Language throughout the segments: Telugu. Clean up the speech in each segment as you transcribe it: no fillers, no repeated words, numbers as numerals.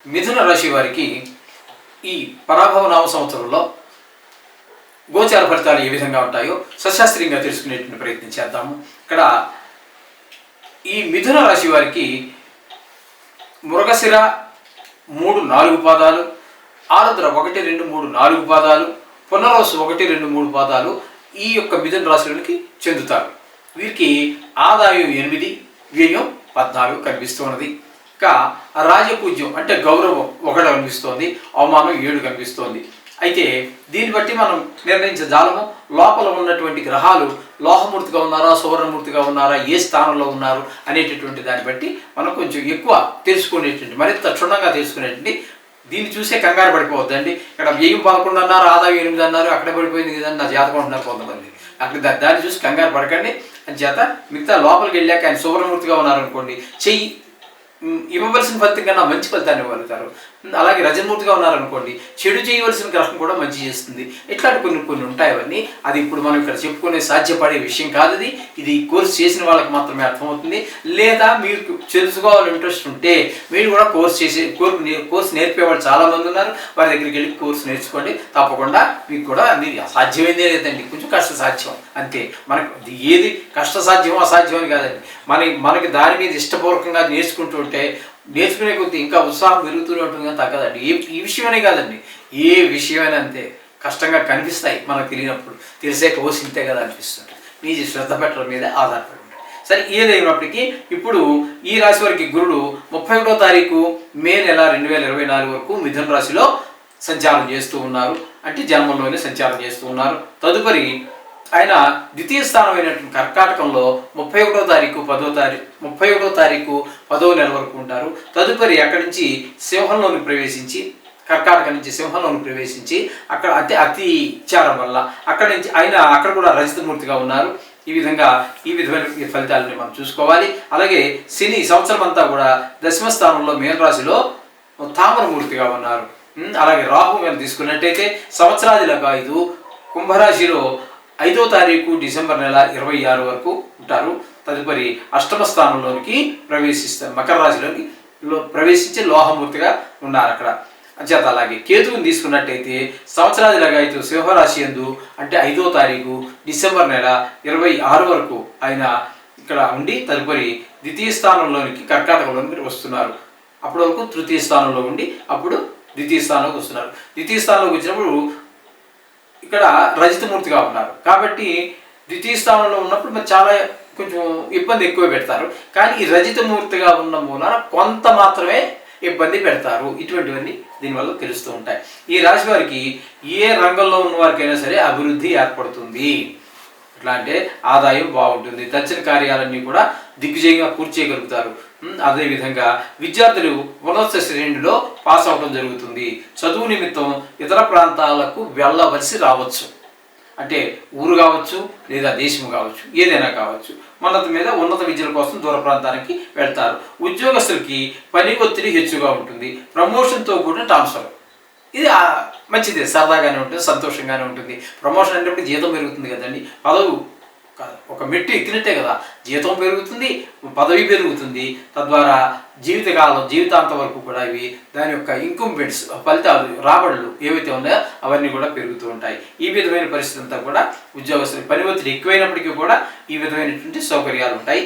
మిథున రాశి వారికి ఈ పరాభవ నామ సంవత్సరంలో గోచార ఫలితాలు ఏ విధంగా ఉంటాయో సశాస్త్రీయంగా తెలుసుకునేటువంటి ప్రయత్నం చేద్దాము. ఇక్కడ ఈ మిథున రాశి వారికి మృగశిర 3-4 పాదాలు, ఆరుద్ర 1, 2, 3, 4 పాదాలు, పునర్వసు 1, 2, 3 పాదాలు ఈ యొక్క మిథున రాశులకి చెందుతారు. వీరికి ఆదాయం 8, వ్యయం 14 కనిపిస్తున్నది. ఇంకా రాజపూజ్యం అంటే గౌరవం 1 కనిపిస్తోంది, అవమానం 7 కనిపిస్తోంది. అయితే దీన్ని బట్టి మనం నిర్ణయించజాలము లోపల ఉన్నటువంటి గ్రహాలు లోహమూర్తిగా ఉన్నారా, సువర్ణమూర్తిగా ఉన్నారా, ఏ స్థానంలో ఉన్నారు అనేటటువంటి దాన్ని బట్టి మనం కొంచెం ఎక్కువ తెలుసుకునేటువంటి, మరింత క్షుణ్ణంగా తెలుసుకునేటువంటి. దీన్ని చూసే కంగారు పడిపోవద్దండి. ఇక్కడ వ్యయం 11 అన్నారు, ఆదాయం 8 అన్నారు, అక్కడ పడిపోయింది కదండి నా జాతకం అంటున్నారు కొంతమంది. అక్కడ దాన్ని చూసి కంగారు పడకండి. అని చేత మిగతా లోపలికి వెళ్ళాక ఆయన సువర్ణమూర్తిగా ఉన్నారనుకోండి, చెయ్యి ఇవ్వవలసిన ఫలితం కన్నా మంచి ఫలితాన్ని ఇవ్వగలుగుతారు. అలాగే రజమూర్తిగా ఉన్నారనుకోండి, చెడు చేయవలసిన గ్రహం కూడా మంచి చేస్తుంది. ఇట్లాంటి కొన్ని ఉంటాయి. అవన్నీ అది ఇప్పుడు మనం ఇక్కడ చెప్పుకునే సాధ్యపడే విషయం కాదు. ఇది కోర్స్ చేసిన వాళ్ళకి మాత్రమే అర్థమవుతుంది. లేదా మీకు తెలుసుకోవాలని ఇంట్రెస్ట్ ఉంటే మీరు కూడా కోర్స్ నేర్పేవాళ్ళు చాలామంది ఉన్నారు. వారి దగ్గరికి వెళ్ళి కోర్సు నేర్చుకోండి. తప్పకుండా మీకు కూడా అన్ని అసాధ్యమైందే లేదండి, కొంచెం కష్టసాధ్యం అంతే. మనకు ఏది కష్టసాధ్యమో అసాధ్యం అని కాదండి. మనకి దాని మీద ఇష్టపూర్వకంగా నేర్చుకునే కొద్ది ఇంకా ఉత్సాహం పెరుగుతూనే ఉంటుంది, కానీ తగ్గదండి. ఈ విషయమనే కాదండి, ఏ విషయమైనా అంతే కష్టంగా కనిపిస్తాయి మనకు తెలియనప్పుడు. తెలిసే కోసింతే కదా అనిపిస్తుంది. మీ శ్రద్ధ పెట్టడం మీద ఆధారపడి ఉంటుంది. సరే, ఏదైనప్పటికీ ఇప్పుడు ఈ రాశి వారికి గురుడు 31వ తారీఖు మే నెల 2024 వరకు మిథున రాశిలో సంచారం చేస్తూ ఉన్నారు. అంటే జన్మంలోనే సంచారం చేస్తూ ఉన్నారు. తదుపరి ఆయన ద్వితీయ స్థానమైనటువంటి కర్కాటకంలో 31వ తారీఖు 10వ నెల వరకు ఉంటారు. తదుపరి అక్కడి నుంచి సింహంలోని ప్రవేశించి, కర్కాటక నుంచి సింహంలోని ప్రవేశించి అక్కడ అతిచారం వల్ల అక్కడి నుంచి ఆయన అక్కడ కూడా రజితమూర్తిగా ఉన్నారు. ఈ విధమైన ఫలితాలని మనం చూసుకోవాలి. అలాగే శని సంవత్సరం అంతా కూడా దశమ స్థానంలో మీనరాశిలో తామరమూర్తిగా ఉన్నారు. అలాగే రాహు మనం తీసుకున్నట్టయితే సంవత్సరాదిలాగా 5 కుంభరాశిలో 5వ తారీఖు డిసెంబర్ నెల 26 వరకు ఉంటారు. తదుపరి అష్టమ స్థానంలోనికి ప్రవేశిస్తారు, మకర రాశిలోకి ప్రవేశించి లోహమూర్తిగా ఉన్నారు అక్కడ. అంచేత అలాగే కేతువుని తీసుకున్నట్టయితే సంవత్సరాదిలాగా అయితే సింహరాశి యందు అంటే 5వ తారీఖు డిసెంబర్ నెల 26 వరకు ఆయన ఇక్కడ ఉండి తదుపరి ద్వితీయ స్థానంలోనికి కర్కాటకంలోనికి వస్తున్నారు. అప్పటి వరకు తృతీయ స్థానంలో ఉండి అప్పుడు ద్వితీయ స్థానంలోకి వస్తున్నారు. ద్వితీయ స్థానంలోకి వచ్చినప్పుడు ఇక్కడ రజితమూర్తిగా ఉన్నారు కాబట్టి ద్వితీయ స్థానంలో ఉన్నప్పుడు మరి చాలా కొంచెం ఇబ్బంది ఎక్కువ పెడతారు. కానీ ఈ రజితమూర్తిగా ఉన్న మూలాన కొంత మాత్రమే ఇబ్బంది పెడతారు. ఇటువంటివన్నీ దీనివల్ల తెలుస్తూ ఉంటాయి. ఈ రాశి వారికి ఏ రంగంలో ఉన్న వారికైనా సరే అభివృద్ధి ఏర్పడుతుంది. ఎట్లా అంటే ఆదాయం బాగుంటుంది, తలచిన కార్యాలన్నీ కూడా దిగ్విజయంగా పూర్తి చేయగలుగుతారు. అదేవిధంగా విద్యార్థులు ఉన్నత శ్రేణిలో పాస్ అవడం జరుగుతుంది. చదువు నిమిత్తం ఇతర ప్రాంతాలకు వెళ్ళవలసి రావచ్చు. అంటే ఊరు కావచ్చు లేదా దేశం కావచ్చు, ఏదైనా కావచ్చు. ఉన్నత విద్యల కోసం దూర ప్రాంతానికి వెళ్తారు. ఉద్యోగస్తులకి పని ఒత్తిడి హెచ్చుగా ఉంటుంది. ప్రమోషన్తో కూడిన ట్రాన్స్ఫర్, ఇది మంచిదే, సరదాగానే ఉంటుంది, సంతోషంగానే ఉంటుంది. ప్రమోషన్ అంటే జీతం పెరుగుతుంది కదండి, పదవి ఒక మెట్టు ఎక్కినట్టే కదా, జీతం పెరుగుతుంది, పదవి పెరుగుతుంది. తద్వారా జీవితాంతం వరకు కూడా ఇవి దాని యొక్క ఇంకంబెంట్స్ ఫలితాలు, రాబడులు ఏవైతే ఉన్నాయో అవన్నీ కూడా పెరుగుతూ ఉంటాయి. ఈ విధమైన పరిస్థితి అంతా కూడా ఉద్యోగస్తులు పని ఒత్తిడి ఎక్కువైనప్పటికీ కూడా ఈ విధమైనటువంటి సౌకర్యాలు ఉంటాయి.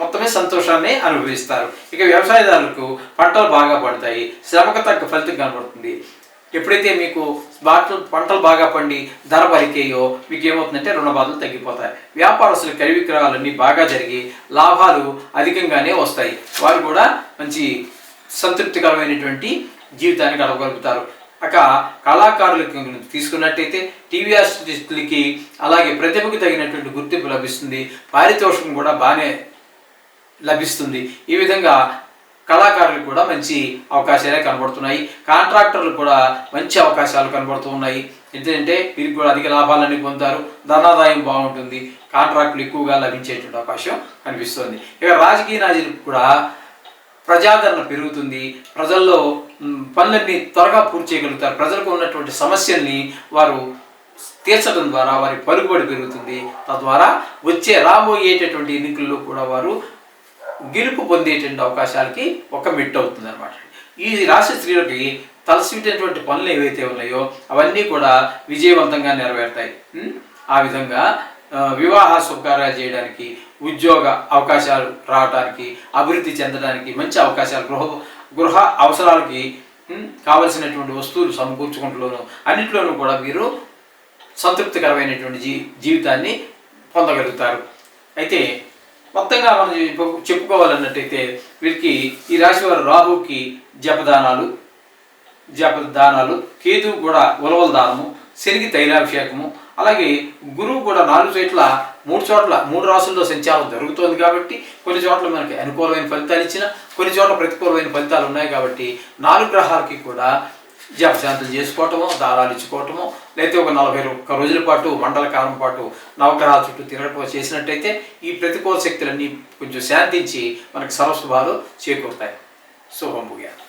మొత్తమే సంతోషాన్ని అనుభవిస్తారు. ఇక వ్యవసాయదారులకు పంటలు బాగా పడతాయి, శ్రమకు తగ్గ ఫలితం కనబడుతుంది. ఎప్పుడైతే మీకు పంటలు బాగా పండి ధర పలికేయో మీకు ఏమవుతుందంటే రుణ బాధలు తగ్గిపోతాయి. వ్యాపారస్తుల క్రయ విక్రయాలన్నీ బాగా జరిగి లాభాలు అధికంగానే వస్తాయి. వారు కూడా మంచి సంతృప్తికరమైనటువంటి జీవితాన్ని గడపగలుగుతారు. కళాకారులకి తీసుకున్నట్టయితే టీవీ ఆర్టిస్టులకి అలాగే ప్రతిభకు తగినటువంటి గుర్తింపు లభిస్తుంది. పారితోషికం కూడా బాగానే లభిస్తుంది. ఈ విధంగా కళాకారులకు కూడా మంచి అవకాశాలే కనబడుతున్నాయి. కాంట్రాక్టర్లు కూడా మంచి అవకాశాలు కనబడుతూ ఉన్నాయి. ఎందుకంటే వీరికి కూడా అధిక లాభాలన్నీ పొందుతారు, ధనాదాయం బాగుంటుంది, కాంట్రాక్టులు ఎక్కువగా లభించేటువంటి అవకాశం కనిపిస్తుంది. ఇక రాజకీయ నాయకులకు కూడా ప్రజాదరణ పెరుగుతుంది. ప్రజల్లో పనులన్నీ త్వరగా పూర్తి చేయగలుగుతారు. ప్రజలకు ఉన్నటువంటి సమస్యల్ని వారు తీర్చడం ద్వారా వారి పలుకుబడి పెరుగుతుంది. తద్వారా రాబోయేటటువంటి ఎన్నికల్లో కూడా వారు గెలుపు పొందేటువంటి అవకాశాలకి ఒక మెట్టు అవుతుంది అన్నమాట. ఈ రాశి స్త్రీలకి తలసినటువంటి పనులు ఏవైతే ఉన్నాయో అవన్నీ కూడా విజయవంతంగా నెరవేరుతాయి. ఆ విధంగా వివాహ శుభకార్యాలు చేయడానికి, ఉద్యోగ అవకాశాలు రావడానికి, అభివృద్ధి చెందడానికి మంచి అవకాశాలు, గృహ అవసరాలకి కావలసినటువంటి వస్తువులు సమకూర్చుకుంటూలోను అన్నింటిలోనూ కూడా వీరు సంతృప్తికరమైనటువంటి జీవితాన్ని పొందగలుగుతారు. అయితే మొత్తంగా మనం చెప్పుకోవాలన్నట్టయితే వీరికి ఈ రాశి వారు రాహుకి జపదానాలు, కేతువు కూడా ఉలవల దానము, శనికి తైలాభిషేకము, అలాగే గురువు కూడా 4 చోట్ల 3 రాసుల్లో సంచారం జరుగుతోంది కాబట్టి కొన్ని చోట్ల మనకి అనుకూలమైన ఫలితాలు ఇచ్చిన, కొన్ని చోట్ల ప్రతికూలమైన ఫలితాలు ఉన్నాయి కాబట్టి 4 గ్రహాలకి కూడా జపశాంతులు చేసుకోవటమో, దారాలు ఇచ్చుకోవటమో, లేకపోతే ఒక 41 రోజుల పాటు మండల కాలం పాటు నవగ్రహాల చుట్టూ తిరగటం చేసినట్టయితే ఈ ప్రతికూల శక్తులన్నీ కొంచెం శాంతించి మనకు సర్వశుభాలు చేకూరుతాయి. శుభం భూయాత్.